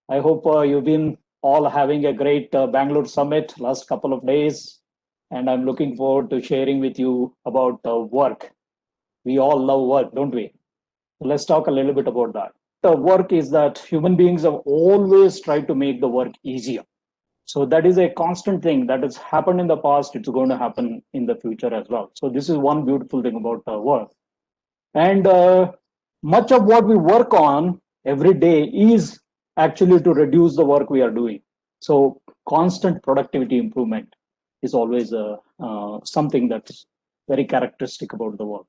I hope you've been all having a great Bangalore summit last couple of days, and I'm looking forward to sharing with you about work. We all love work, don't we? So let's talk a little bit about that. Work is that human beings have always tried to make the work easier. So that is a constant thing that has happened in the past. It's going to happen in the future as well. So this is one beautiful thing about work. And much of what we work on every day is actually to reduce the work we are doing. So constant productivity improvement is always something that's very characteristic about the work.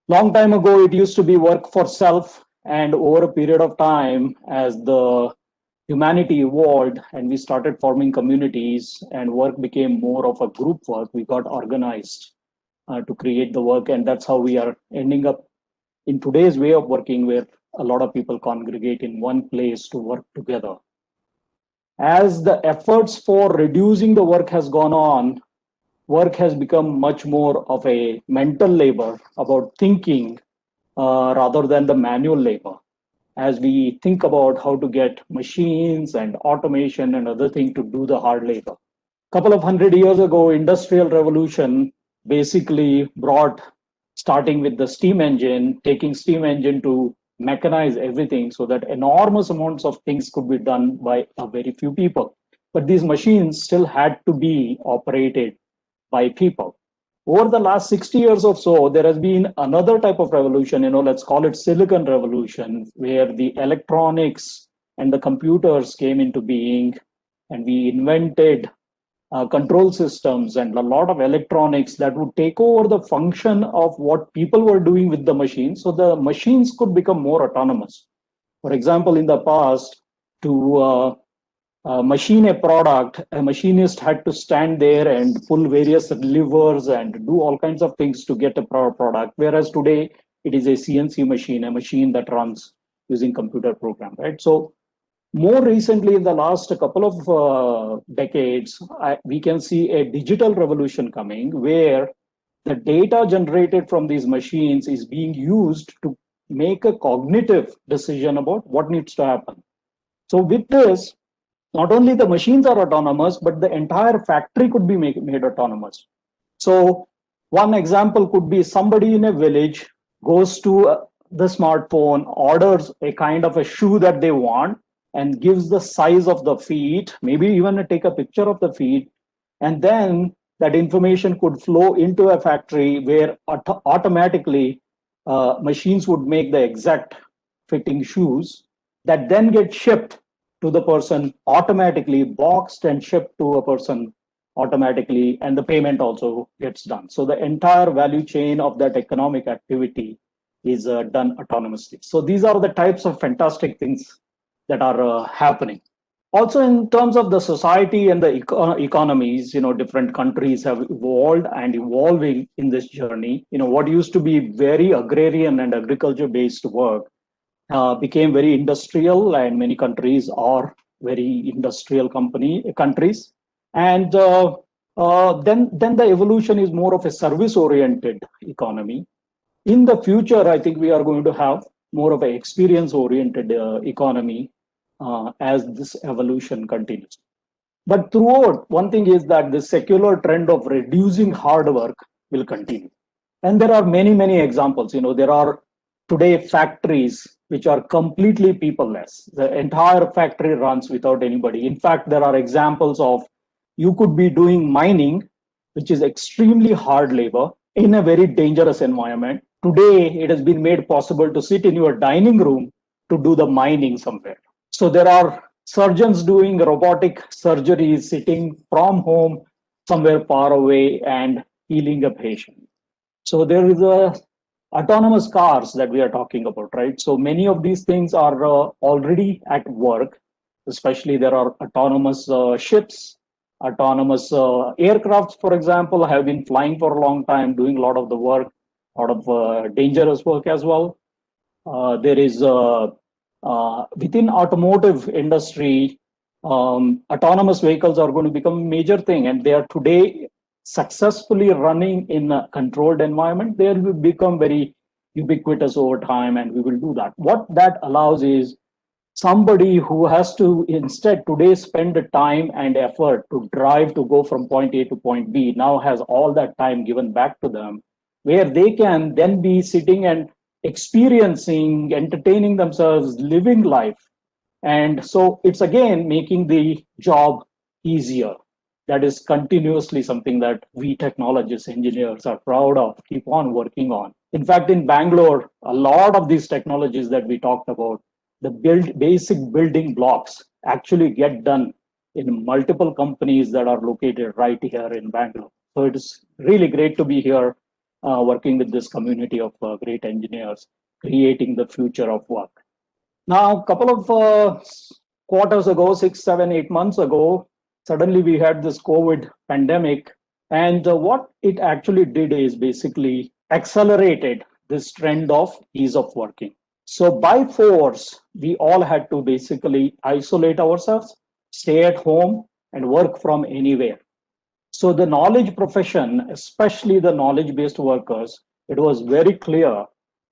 Long time ago, it used to be work for self, and over a period of time, as the humanity evolved and we started forming communities and work became more of a group work, we got organized to create the work, and that's how we are ending up in today's way of working, where a lot of people congregate in one place to work together. As the efforts for reducing the work has gone on, work has become much more of a mental labor about thinking rather than the manual labor. As we think about how to get machines and automation and other things to do the hard labor. Couple of 100 years ago, industrial revolution basically brought, starting with the steam engine, taking steam engine to mechanize everything so that enormous amounts of things could be done by a very few people. But these machines still had to be operated by people. Over the last 60 years or so, there has been another type of revolution, let's call it silicon revolution, where the electronics and the computers came into being, and we invented control systems and a lot of electronics that would take over the function of what people were doing with the machines, so the machines could become more autonomous. For example, in the past, to machine a product, a machinist had to stand there and pull various levers and do all kinds of things to get a product, whereas today it is a CNC machine, a machine that runs using computer program, right? So more recently, in the last couple of decades, we can see a digital revolution coming, where the data generated from these machines is being used to make a cognitive decision about what needs to happen. So with this, not only the machines are autonomous, but the entire factory could be made autonomous. So one example could be somebody in a village goes to the smartphone, orders a kind of a shoe that they want, and gives the size of the feet, maybe even take a picture of the feet, and then that information could flow into a factory where automatically machines would make the exact fitting shoes that then get shipped to the person automatically, boxed and shipped to a person automatically, and the payment also gets done. So the entire value chain of that economic activity is done autonomously. So these are the types of fantastic things that are happening. Also, in terms of the society and the economies, different countries have evolved and evolving in this journey. What used to be very agrarian and agriculture based work became very industrial, and many countries are very industrial countries. And then the evolution is more of a service oriented economy. In the future, I think we are going to have more of an experience oriented economy as this evolution continues. But throughout, one thing is that the secular trend of reducing hard work will continue. And there are many, many examples. There are today factories which are completely peopleless. The entire factory runs without anybody. In fact, there are examples of you could be doing mining, which is extremely hard labor in a very dangerous environment. Today, it has been made possible to sit in your dining room to do the mining somewhere. So there are surgeons doing robotic surgeries sitting from home somewhere far away and healing a patient. So there is autonomous cars that we are talking about, right? So many of these things are already at work. Especially there are autonomous ships, autonomous aircrafts, for example, have been flying for a long time, doing a lot of the work, a lot of dangerous work as well. There is within automotive industry, autonomous vehicles are going to become a major thing, and they are today successfully running in a controlled environment. They will become very ubiquitous over time, and we will do that. What that allows is somebody who has to instead today spend the time and effort to drive to go from point A to point B now has all that time given back to them, where they can then be sitting and experiencing, entertaining themselves, living life. And so it's again making the job easier. That is continuously something that we technologists, engineers are proud of, keep on working on. In fact, in Bangalore, a lot of these technologies that we talked about, the basic building blocks actually get done in multiple companies that are located right here in Bangalore. So it is really great to be here working with this community of great engineers, creating the future of work. Now, a couple of quarters ago, 6, 7, 8 months ago, suddenly we had this COVID pandemic. And what it actually did is basically accelerated this trend of ease of working. So by force, we all had to basically isolate ourselves, stay at home, and work from anywhere. So the knowledge profession, especially the knowledge-based workers, it was very clear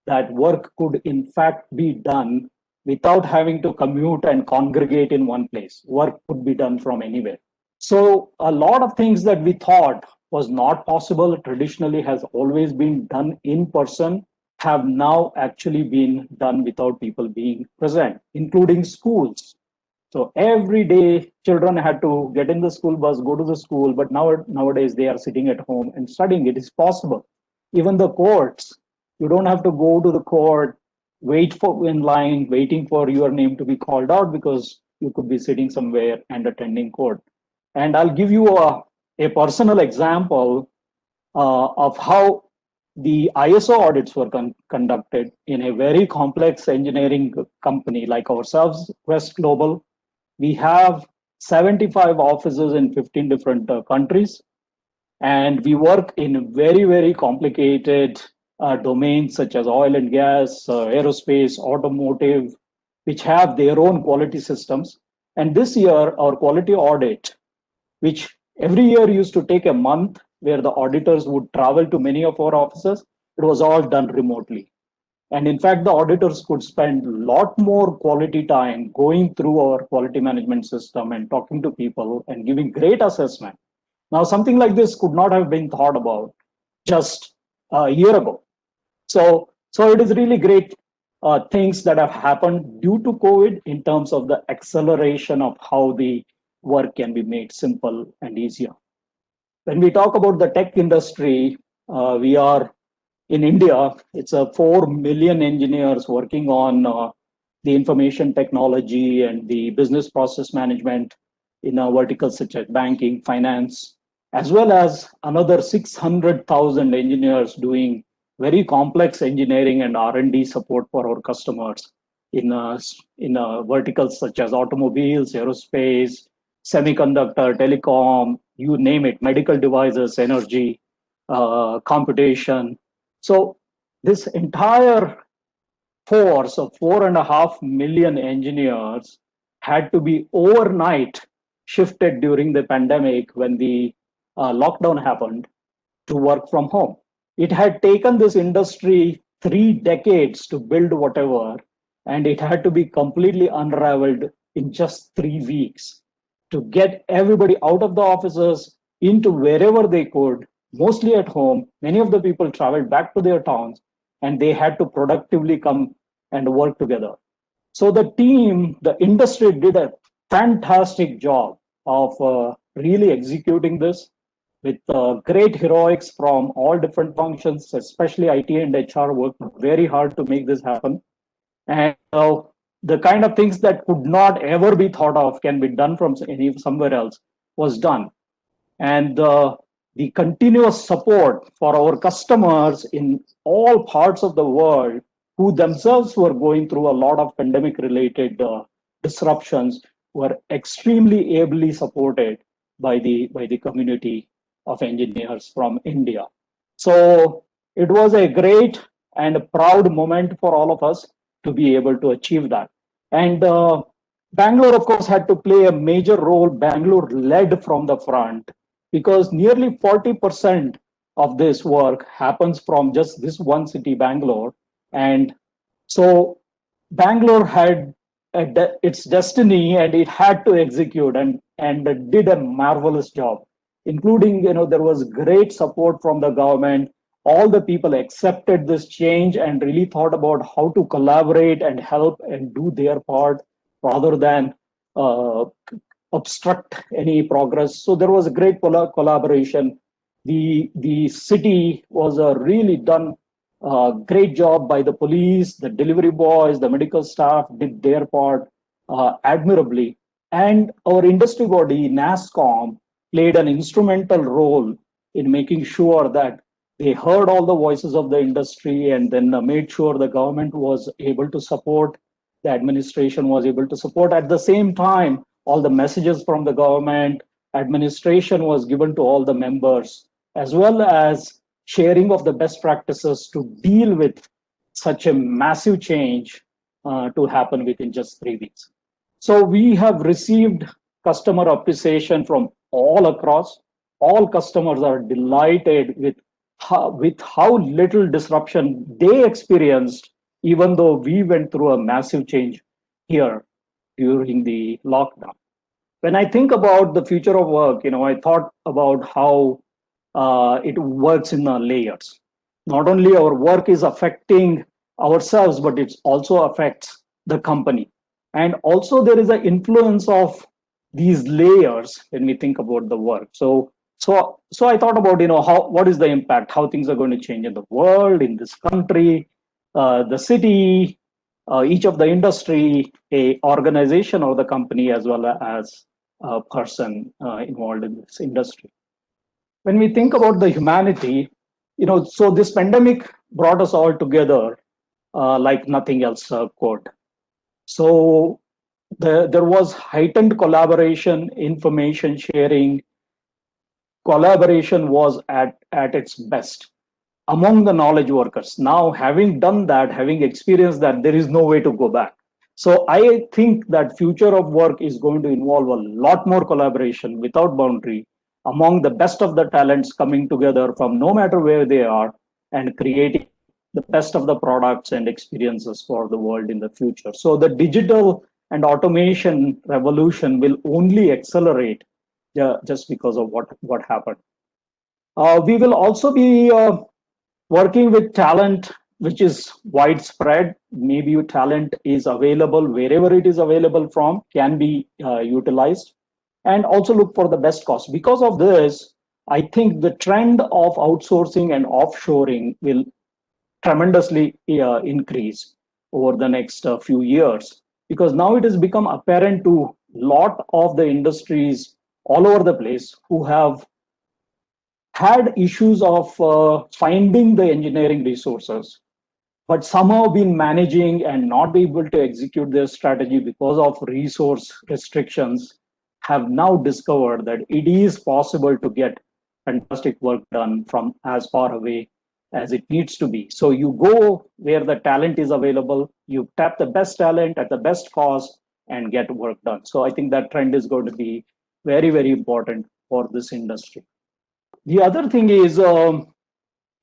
that work could in fact be done without having to commute and congregate in one place. Work could be done from anywhere. So a lot of things that we thought was not possible traditionally has always been done in person have now actually been done without people being present, including schools. So every day children had to get in the school bus, go to the school, but nowadays they are sitting at home and studying. It is possible. Even the courts, you don't have to go to the court, wait for in line, waiting for your name to be called out because you could be sitting somewhere and attending court. And I'll give you a personal example of how the ISO audits were conducted in a very complex engineering company like ourselves, Quest Global. We have 75 offices in 15 different countries, and we work in very, very complicated domains such as oil and gas, aerospace, automotive, which have their own quality systems. And this year, our quality audit, which every year used to take a month, where the auditors would travel to many of our offices, it was all done remotely. And in fact, the auditors could spend a lot more quality time going through our quality management system and talking to people and giving great assessment. Now, something like this could not have been thought about just a year ago. So it is really great things that have happened due to COVID in terms of the acceleration of how the work can be made simple and easier. When we talk about the tech industry, we are in India, it's a 4 million engineers working on the information technology and the business process management in verticals such as banking, finance, as well as another 600,000 engineers doing very complex engineering and R&D support for our customers in verticals such as automobiles, aerospace, semiconductor, telecom, you name it, medical devices, energy, computation. So this entire force of 4.5 million engineers had to be overnight shifted during the pandemic when the lockdown happened to work from home. It had taken this industry 3 decades to build whatever, and it had to be completely unraveled in just 3 weeks to get everybody out of the offices into wherever they could, mostly at home. Many of the people traveled back to their towns and they had to productively come and work together. So the team, the industry did a fantastic job of really executing this with great heroics from all different functions, especially IT and HR worked very hard to make this happen. And the kind of things that could not ever be thought of can be done from somewhere else was done. And the continuous support for our customers in all parts of the world who themselves were going through a lot of pandemic related disruptions were extremely ably supported by the community of engineers from India. So it was a great and a proud moment for all of us to be able to achieve that. And Bangalore, of course, had to play a major role. Bangalore led from the front because nearly 40% of this work happens from just this one city, Bangalore. And so Bangalore had its destiny, and it had to execute, and did a marvelous job, including, there was great support from the government. All the people accepted this change and really thought about how to collaborate and help and do their part rather than uh, obstruct any progress. So there was a great collaboration. The city was a really done great job by the police, the delivery boys, the medical staff did their part admirably. And our industry body, NASSCOM, played an instrumental role in making sure that they heard all the voices of the industry, and then made sure the government was able to support, the administration was able to support. At the same time, all the messages from the government, administration was given to all the members, as well as sharing of the best practices to deal with such a massive change to happen within just 3 weeks. So we have received customer appreciation from all across. All customers are delighted with how little disruption they experienced, even though we went through a massive change here during the lockdown. When I think about the future of work, I thought about how it works in layers. Not only our work is affecting ourselves, but it also affects the company. And also there is an influence of these layers when we think about the work. So I thought about, what is the impact, how things are going to change in the world, in this country, the city, each of the industry, a organization or the company, as well as a person involved in this industry. When we think about the humanity, so this pandemic brought us all together like nothing else could. So there was heightened collaboration, information sharing. Collaboration was at its best among the knowledge workers. Now, having done that, having experienced that, there is no way to go back. So I think that future of work is going to involve a lot more collaboration without boundary among the best of the talents coming together from no matter where they are, and creating the best of the products and experiences for the world in the future. So the digital and automation revolution will only accelerate just because of what happened. We will also be working with talent which is widespread. Maybe your talent is available wherever it is available from, can be utilized, and also look for the best cost. Because of this, I think the trend of outsourcing and offshoring will tremendously increase over the next few years, because now it has become apparent to a lot of the industries all over the place who have had issues of finding the engineering resources, but somehow been managing and not be able to execute their strategy because of resource restrictions, have now discovered that it is possible to get fantastic work done from as far away as it needs to be. So you go where the talent is available, you tap the best talent at the best cost and get work done. So I think that trend is going to be very, very important for this industry. The other thing is, the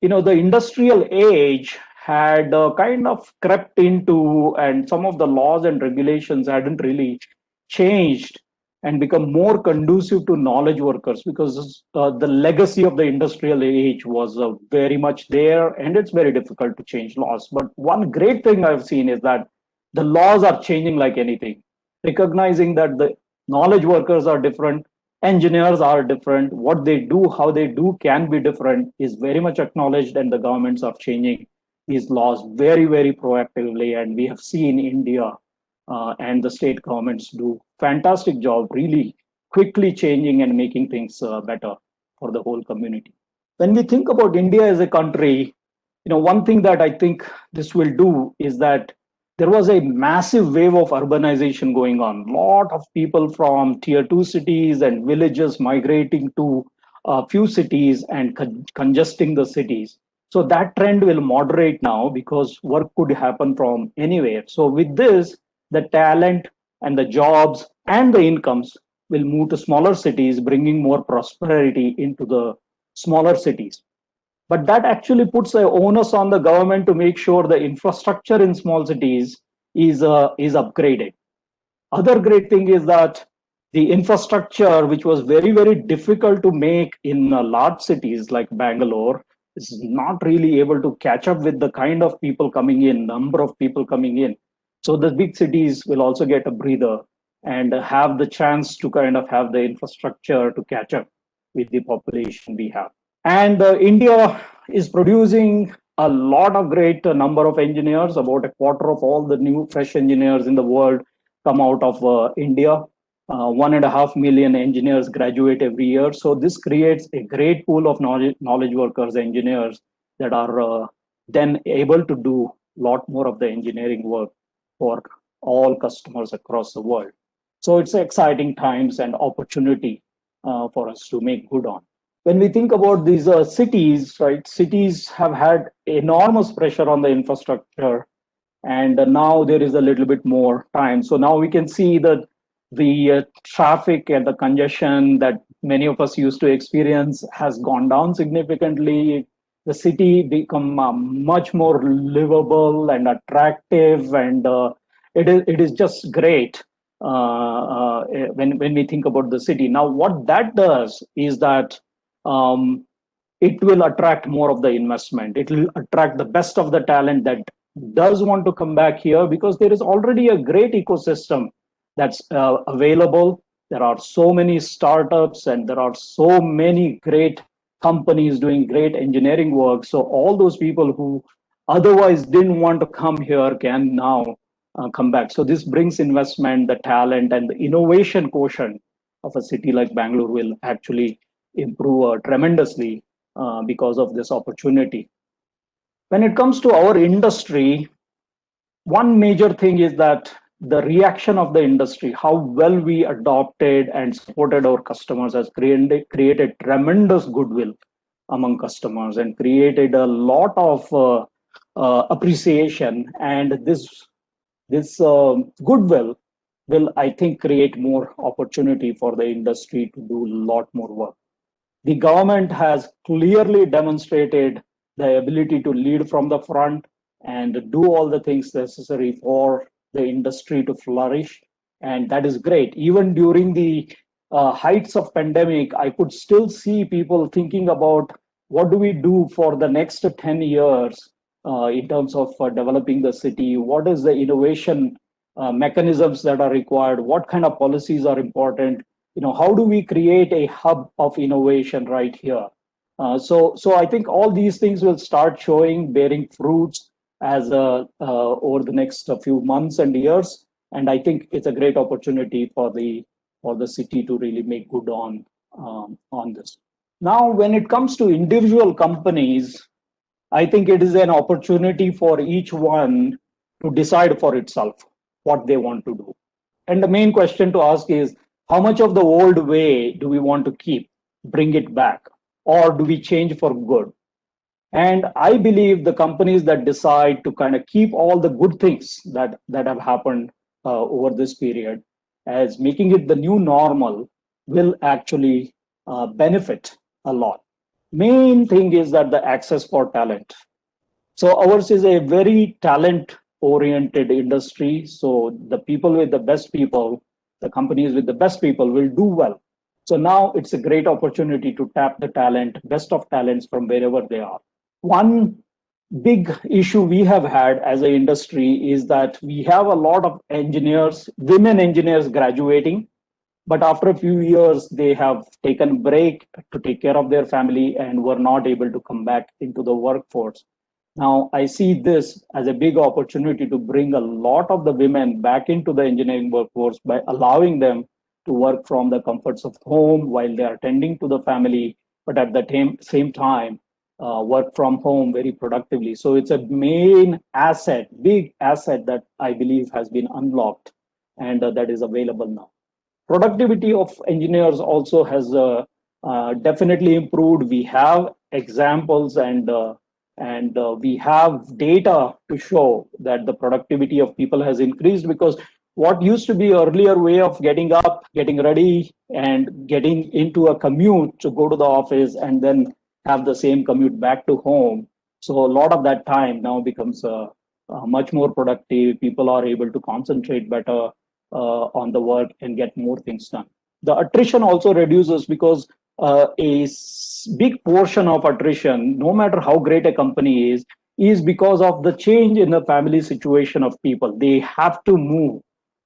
industrial age had kind of crept into, and some of the laws and regulations hadn't really changed and become more conducive to knowledge workers, because the legacy of the industrial age was very much there, and it's very difficult to change laws. But one great thing I've seen is that the laws are changing like anything, recognizing that the knowledge workers are different, engineers are different, what they do, how they do can be different, is very much acknowledged, and the governments are changing these laws very, very proactively. And we have seen India and the state governments do fantastic job really quickly changing and making things better for the whole community. When we think about India as a country, one thing that I think this will do is that there was a massive wave of urbanization going on. A lot of people from tier 2 cities and villages migrating to a few cities and congesting the cities. So that trend will moderate now because work could happen from anywhere. So with this, the talent and the jobs and the incomes will move to smaller cities, bringing more prosperity into the smaller cities. But that actually puts the onus on the government to make sure the infrastructure in small cities is upgraded. Other great thing is that the infrastructure, which was very, very difficult to make in large cities like Bangalore, is not really able to catch up with the kind of people coming in, number of people coming in. So the big cities will also get a breather and have the chance to kind of have the infrastructure to catch up with the population we have. And India is producing a lot of great number of engineers. About a quarter of all the new fresh engineers in the world come out of India. 1.5 million engineers graduate every year. So this creates a great pool of knowledge workers, engineers that are then able to do a lot more of the engineering work for all customers across the world. So it's exciting times and opportunity for us to make good on. When we think about these cities, right, cities have had enormous pressure on the infrastructure, and now there is a little bit more time. So now we can see that the traffic and the congestion that many of us used to experience has gone down significantly. The city become much more livable and attractive, and it is just great when we think about the city. Now, what that does is that um, it will attract more of the investment. It will attract the best of the talent that does want to come back here, because there is already a great ecosystem that's available. There are so many startups and there are so many great companies doing great engineering work. So all those people who otherwise didn't want to come here can now come back. So this brings investment, the talent, and the innovation quotient of a city like Bangalore will actually improve tremendously because of this opportunity. When it comes to our industry, one major thing is that the reaction of the industry, how well we adopted and supported our customers, has created tremendous goodwill among customers and created a lot of appreciation. And this goodwill will, I think, create more opportunity for the industry to do a lot more work. The government has clearly demonstrated the ability to lead from the front and do all the things necessary for the industry to flourish. And that is great. Even during the heights of pandemic, I could still see people thinking about what do we do for the next 10 years in terms of developing the city? What is the innovation mechanisms that are required? What kind of policies are important? How do we create a hub of innovation right here? So I think all these things will start bearing fruits as over the next few months and years. And I think it's a great opportunity for the city to really make good on this. Now, when it comes to individual companies, I think it is an opportunity for each one to decide for itself what they want to do. And the main question to ask is, how much of the old way do we want to keep, bring it back, or do we change for good? And I believe the companies that decide to kind of keep all the good things that have happened over this period as making it the new normal will actually benefit a lot. Main thing is that the access for talent. So ours is a very talent oriented industry. So the people with the best people, the companies with the best people will do well. So now it's a great opportunity to tap the talent, best of talents from wherever they are. One big issue we have had as an industry is that we have a lot of engineers, women engineers graduating, but after a few years, they have taken a break to take care of their family and were not able to come back into the workforce. Now, I see this as a big opportunity to bring a lot of the women back into the engineering workforce by allowing them to work from the comforts of home while they are tending to the family, but at the same time, work from home very productively. So it's a main asset, big asset that I believe has been unlocked and that is available now. Productivity of engineers also has definitely improved. We have examples and we have data to show that the productivity of people has increased, because what used to be earlier way of getting up, getting ready, and getting into a commute to go to the office and then have the same commute back to home. So a lot of that time now becomes much more productive. People are able to concentrate better. on the work and get more things done. The attrition also reduces because big portion of attrition, no matter how great a company is because of the change in the family situation of people. They have to move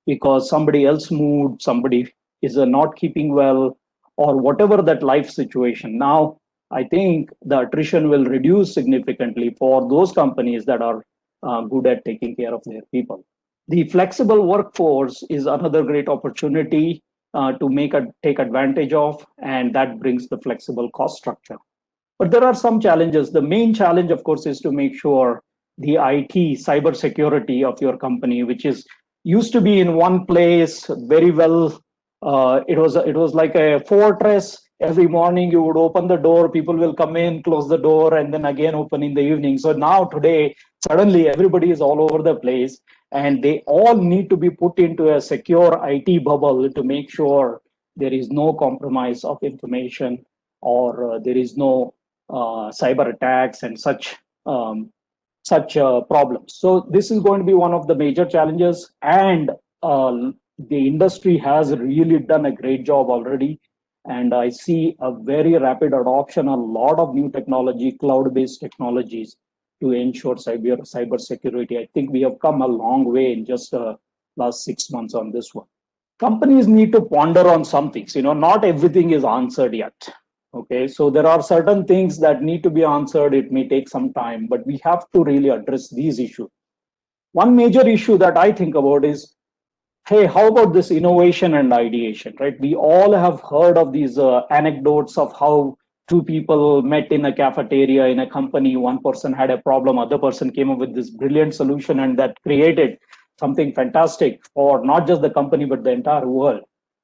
because somebody else moved, somebody is not keeping well, or whatever that life situation. Now, I think the attrition will reduce significantly for those companies that are good at taking care of their people. The flexible workforce is another great opportunity to take advantage of, and that brings the flexible cost structure. But there are some challenges. The main challenge, of course, is to make sure the IT cyber security of your company, which is used to be in one place very well. It was like a fortress. Every morning you would open the door, people will come in, close the door, and then again open in the evening. So now today, suddenly everybody is all over the place, and they all need to be put into a secure IT bubble to make sure there is no compromise of information, or there is no cyber attacks and such problems. So this is going to be one of the major challenges, and the industry has really done a great job already. And I see a very rapid adoption, a lot of new technology, cloud-based technologies to ensure cyber security. I think we have come a long way in just the last 6 months on this one. Companies need to ponder on some things. Not everything is answered yet. Okay, so there are certain things that need to be answered. It may take some time, but we have to really address these issues. One major issue that I think about is, hey, how about this innovation and ideation, right? We all have heard of these anecdotes of how two people met in a cafeteria in a company. One person had a problem, other person came up with this brilliant solution, and that created something fantastic for not just the company, but the entire world.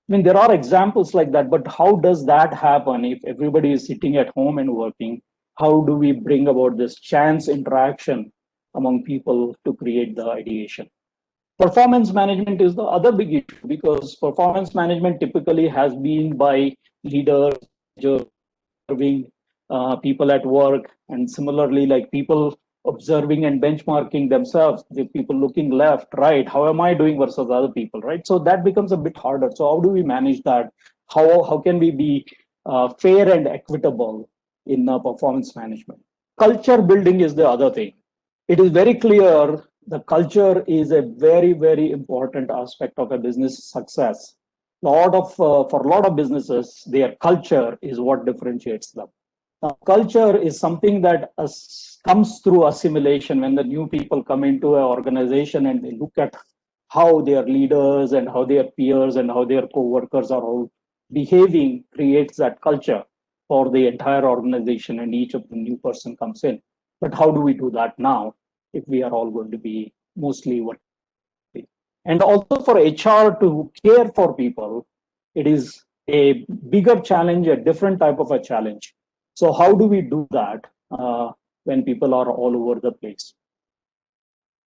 I mean, there are examples like that, but how does that happen if everybody is sitting at home and working? How do we bring about this chance interaction among people to create the ideation? Performance management is the other big issue, because performance management typically has been by leaders, observing people at work, and similarly, like people observing and benchmarking themselves, the people looking left, right, how am I doing versus other people, right? So that becomes a bit harder. So how do we manage that? How can we be fair and equitable in performance management? Culture building is the other thing. It is very clear the culture is a very, very important aspect of a business success. For a lot of businesses, their culture is what differentiates them. Now, culture is something that comes through assimilation. When the new people come into an organization and they look at how their leaders and how their peers and how their co-workers are all behaving, creates that culture for the entire organization, and each of the new person comes in. But how do we do that now if we are all going to be mostly working? And also for HR to care for people, it is a bigger challenge, a different type of a challenge. So how do we do that when people are all over the place?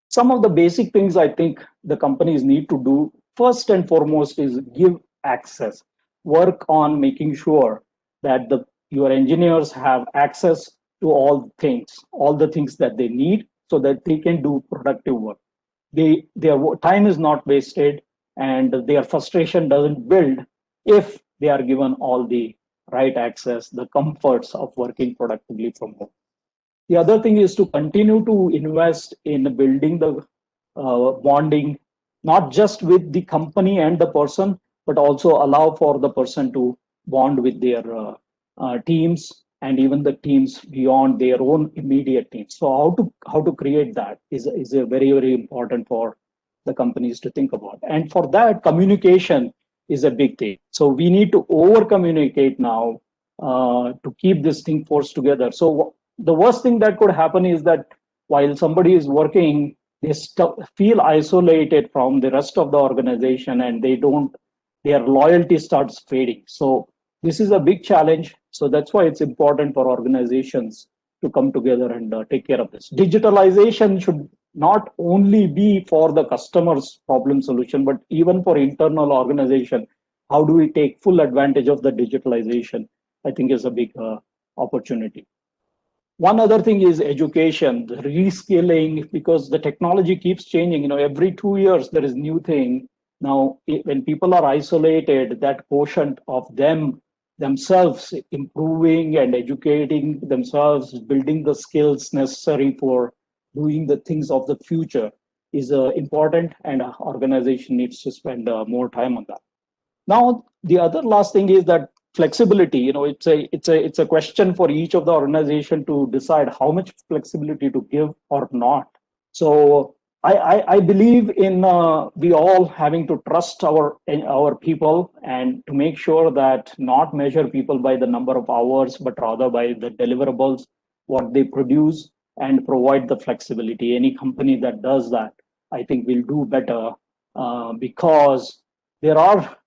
Some of the basic things I think the companies need to do, first and foremost, is give access. Work on making sure that your engineers have access to all the things that they need, so that they can do productive work. Their time is not wasted, and their frustration doesn't build if they are given all the right access, the comforts of working productively from home. The other thing is to continue to invest in building the bonding, not just with the company and the person, but also allow for the person to bond with their teams, and even the teams beyond their own immediate teams. So how to create that is a very, very important for the companies to think about. And for that, communication is a big thing. So we need to over communicate now to keep this thing forced together. So the worst thing that could happen is that while somebody is working, they feel isolated from the rest of the organization, and their loyalty starts fading. So this is a big challenge. So that's why it's important for organizations to come together and take care of this. Digitalization should not only be for the customer's problem solution, but even for internal organization. How do we take full advantage of the digitalization? I think is a big opportunity. One other thing is education, the reskilling, because the technology keeps changing. Every 2 years there is new thing, Now, when people are isolated, that quotient of themselves improving and educating themselves, building the skills necessary for doing the things of the future is important, and organization needs to spend more time on that. Now, the other last thing is that flexibility. It's a question for each of the organization to decide how much flexibility to give or not. So I believe in we all having to trust our people, and to make sure that not measure people by the number of hours, but rather by the deliverables, what they produce, and provide the flexibility. Any company that does that, I think, will do better, because there are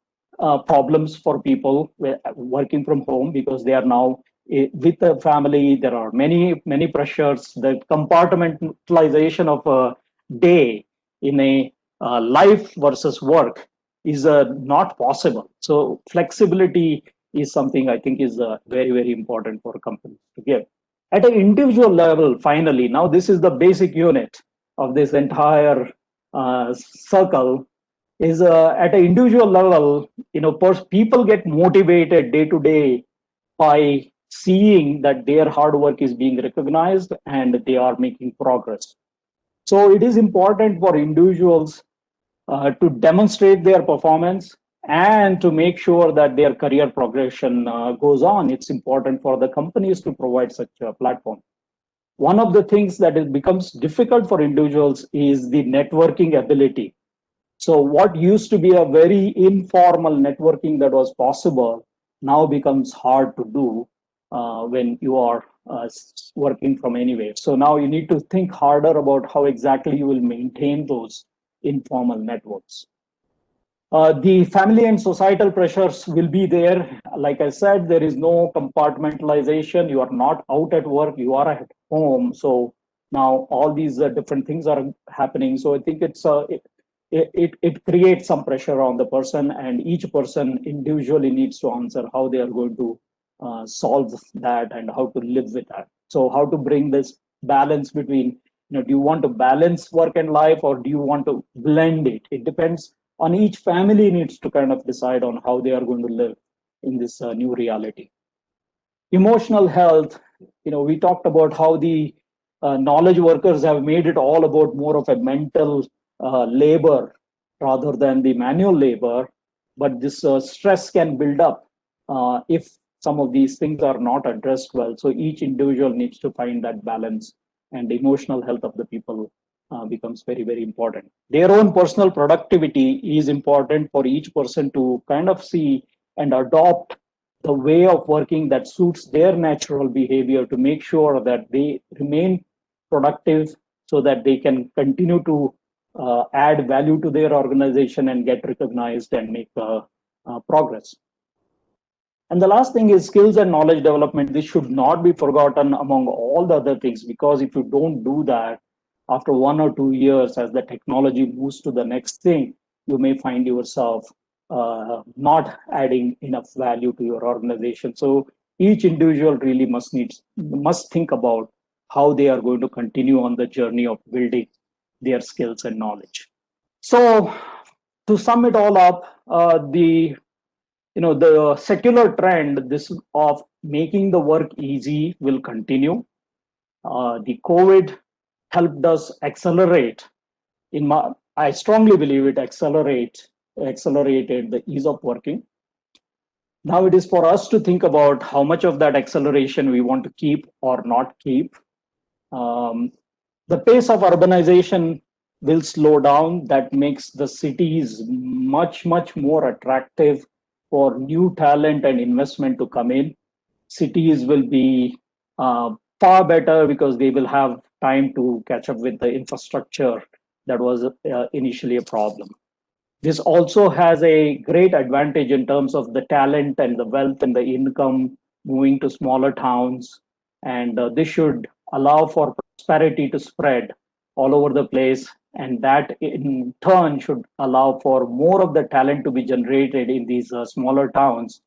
problems for people working from home, because they are now with a family. There are many pressures. The compartmentalization of a day in a life versus work is not possible. So flexibility is something I think is very important for companies to give. At an individual level, finally, now this is the basic unit of this entire circle, is at an individual level. People get motivated day to day by seeing that their hard work is being recognized and they are making progress. So it is important for individuals to demonstrate their performance and to make sure that their career progression goes on. It's important for the companies to provide such a platform. One of the things that it becomes difficult for individuals is the networking ability. So what used to be a very informal networking that was possible now becomes hard to do when you are working from anywhere. So now you need to think harder about how exactly you will maintain those informal networks. The family and societal pressures will be there. Like I said, there is no compartmentalization. You are not out at work, you are at home. So now all these different things are happening. So I think it creates some pressure on the person, and each person individually needs to answer how they are going to solve that and how to live with that. So how to bring this balance between, do you want to balance work and life, or do you want to blend it? It depends on each family, needs to kind of decide on how they are going to live in this new reality. Emotional health, we talked about how the knowledge workers have made it all about more of a mental labor rather than the manual labor. But this stress can build up if some of these things are not addressed well. So each individual needs to find that balance, and the emotional health of the people becomes very important. Their own personal productivity is important for each person to kind of see and adopt the way of working that suits their natural behavior, to make sure that they remain productive, so that they can continue to add value to their organization and get recognized and make progress. And the last thing is skills and knowledge development. This should not be forgotten among all the other things, because if you don't do that, after 1 or 2 years, as the technology moves to the next thing, you may find yourself not adding enough value to your organization. So each individual really must think about how they are going to continue on the journey of building their skills and knowledge. So to sum it all up, the secular trend, this of making the work easy, will continue. The COVID helped us accelerate. I strongly believe it accelerated the ease of working. Now it is for us to think about how much of that acceleration we want to keep or not keep. The pace of urbanization will slow down. That makes the cities much more attractive for new talent and investment to come in. Cities will be far better because they will have time to catch up with the infrastructure that was initially a problem. This also has a great advantage in terms of the talent and the wealth and the income moving to smaller towns. And this should allow for prosperity to spread all over the place. And that in turn should allow for more of the talent to be generated in these smaller towns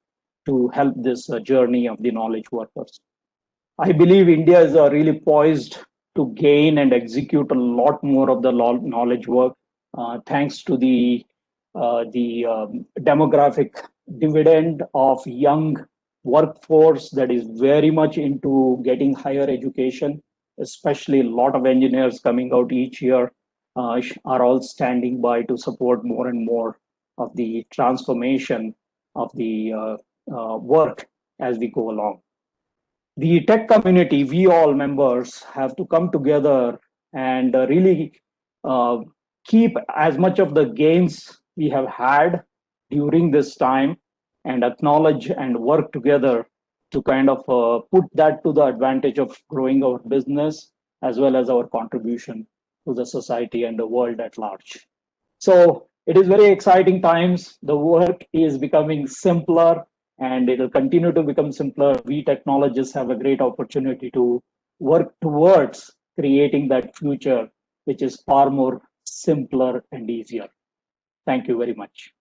to help this journey of the knowledge workers. I believe India is really poised to gain and execute a lot more of the knowledge work, thanks to the the demographic dividend of young workforce that is very much into getting higher education, especially a lot of engineers coming out each year are all standing by to support more and more of the transformation of the work as we go along. The tech community, we all members have to come together and really uh, keep as much of the gains we have had during this time and acknowledge and work together to kind of put that to the advantage of growing our business as well as our contribution to the society and the world at large. So it is very exciting times. The work is becoming simpler and it will continue to become simpler. We technologists have a great opportunity to work towards creating that future, which is far more simpler and easier. Thank you very much.